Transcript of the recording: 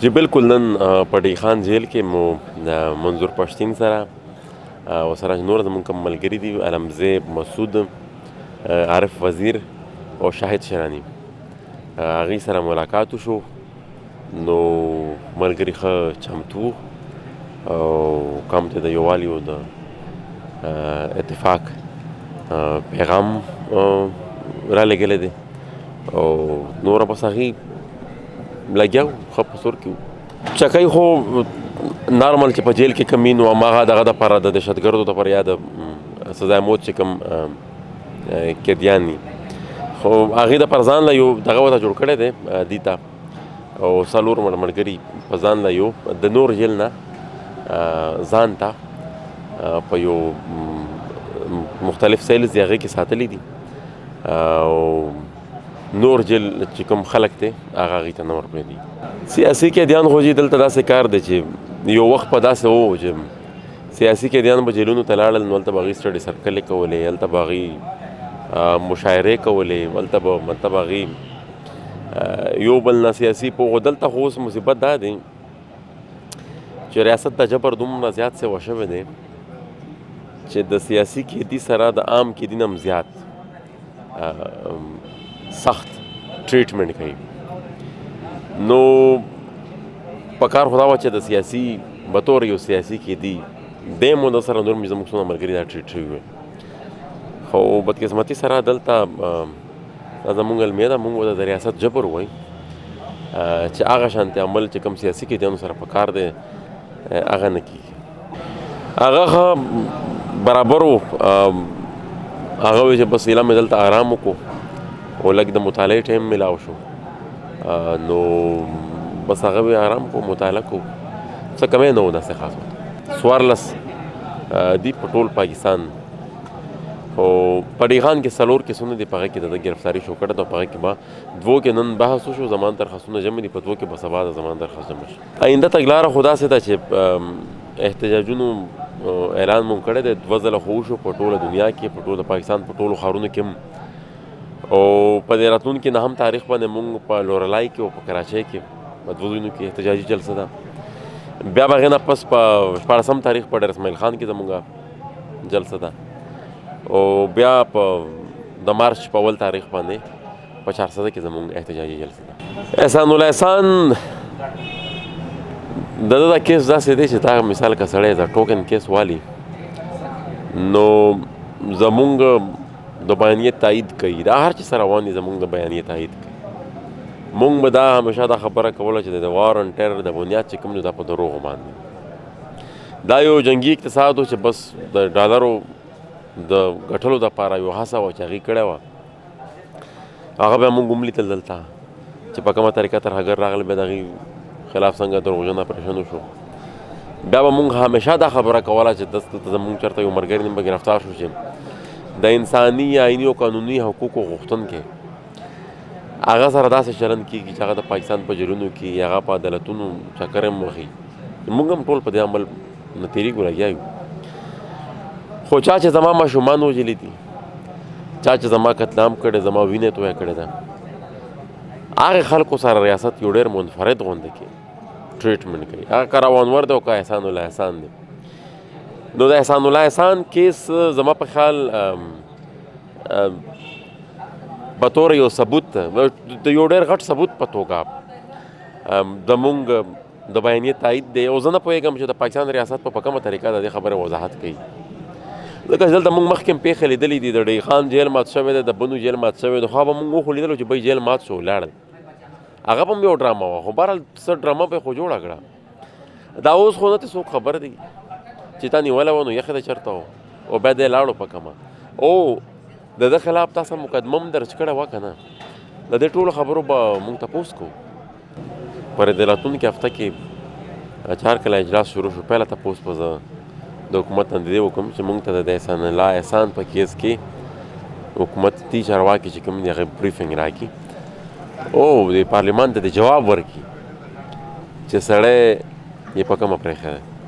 جی بالکل نن په ډی خان جیل کې مو د منظور پښتین سره او سره نور زموږ کوم ملګري دي علمزیب مسعود عارف وزیر او شاهد شیراني هغوی سره ملاقات وشو نو ملګري ښه چمتو او قوم ته د یووالي او د اتفاق پیغام رالېږلی دی او نوره بس هغوی لګیا وو ښه په سور کې وو چکۍ خو نارمل چې په جیل کې کوم وي نو هماغه دغه دپاره د دهشتګردو دپاره یا د سزای موت چې کوم قیدیان دي خو هغې دپاره ځان له یو دغه ورته جوړ کړی دی دي ته او څلور ملګري په ځان له یو د نور جیل نه ځان ته په یو مختلف سیلز دي هغې کې ساتلي دي او نور جیل چې کوم خلک دی هغه هغوی ته نه ورپرېږدي سیاسي قیدیان خو چې دلته داسې کار دی چې یو وخت په داسې و چې سیاسي قیدیان به جیلونو ته لاړل نو هلته به هغوی سټډي سرکلې کولې هلته به هغوی مشاعرې کولې هلته به مطلب هغوی یو بل نه سیاسي پوه خو دلته خو اوس مصیبت دا دی چې ریاست ته جبر دومره زیات سوی شوی دی چې د سیاسي قیدي سره د عام قیدي نه هم زیات سخت ټریټمنټ کوي نو پکار خو دا وه چې د سیاسي بطور یو سیاسي قیدي دی مو د سره نور مې زموږ څومره ملګري دا ټریټ شوي وي خو بدقسمتي سره دلته دا زموږ المیه ده موږ د ریاست جبر وایي چې هغه شانتې عمل چې کوم سیاسي قیدیانو سره پکار دی هغه نه کېږي هغه ښه برابر و هغه وایي چې بس ایله مې دلته ارام وکړو او لږ د مطالعې ټایم میلاو شو نو بس هغه به ارام کو مطالعه کو څه کمی نه و داسې خاص څوارلس دي په ټول پاکستان خو په ډی خان کې څلور کیسونه دي په هغه کې د ګرفتاري شو کړی ده په هغه کې به دوو کې نن بحث وشو زمان درخواستونه جمع دي په دوو کې به سبا د زمان درخواست جمع شي آینده تګلاره خو داسې ده چې احتجاجونو اعلان مو کړی دی 2 ځله خو وشو په ټوله دنیا کې په ټوله پاکستان په ټولو ښارونو کې هم او په دې راتلونکي نهم تاریخ باندې موږ په لورلای کې او په کراچۍ کې په 2 ځایونو کې احتجاجي جلسه ده بیا به هغې نه پس په 14 تاریخ په ډیر اسماعیل خان کې زموږ جلسه ده او بیا په د مارچ په 1 تاریخ باندې په 400 کې زموږ احتجاجي جلسه ده احسان الله احسان د ده دا کیس داسې دی چې تا مثال که سړی د ټوکن کیس والي نو زموږ د بیانیې تایید کوي دا هر چې سره روان دي زموږ د بیانیې تایید کوي موږ به دا همیشه دا خبره کوله چې د وار ان ټیر د بنیاد چې کوم دی دا په دروغو باندې دا یو جنګي اقتصاد و چې بس د ډالرو د ګټلو دپاره یو هڅه وه چې هغې کړې وه هغه بیا موږ هم لیدل دلته چې په کومه طریقه ترهګر راغلی بیا د هغې خلاف څنګه دروغجن اپریشن وشو بیا به موږ همیشه دا خبره کوله چې دلته زموږ چېرته یو ملګري نیم به ګرفتار شو چې د انساني آئیني او قانوني حقوقو غوښتونکی هغه سره داسې چلند کېږي چې هغه د پاکستان په جیلونو کې هغه په عدالتونو چکر هم وهي موږ هم ټول په دې عمل نه تېرېږو لګیا یو خو چا چې زما ماشومان وژلي دي چا چې زما قتل عام کړی زما وینې تویه کړې ده هغې خلکو سره ریاست یو ډېر منفرد غونډه کې ټریټمنټ کوي هغه که روانور دی او که احسان الله احسان دی نو د احسان الله احسان کیس زما په خیال بطور یو ثبوت د یو ډېر غټ ثبوت په توګه د موږ د بیانیې تایید دی او زه نه پوهېږم چې د پاکستان ریاست په کومه طریقه د دې خبرې وضاحت کوي ځکه چې دلته موږ مخکې هم پیښې لیدلې دي د ډی خان جیل مات شوی دی د بنو جیل مات شوی دی خو به موږ وخو لیدلو چې بی جیل مات شو ولاړل هغه به هم یو ډرامه وه خو بهرحال څه ډرامه به یې خو جوړه کړه دا اوس خو نه ته څوک خبر دی چې تا نیولی وه نو یخې ده چېرته و او بیا دی لاړو په کومه او د ده خلاف تاسو مقدمه هم درج کړې وه که نه د دې ټولو خبرو به موږ تپوس کوو پر د راتلونکي هفته کې چې هر کله اجلاس شروع شو پهله تپوس به زه د حکومت نه د دې وکړم چې موږ ته د احسان الله احسان په کیس کې حکومتي چارواکي چې کوم دي هغې بریفنګ راکړي او د پارلیمان ته د جواب ورکړي چې سړی یې په کومه پرېښی دی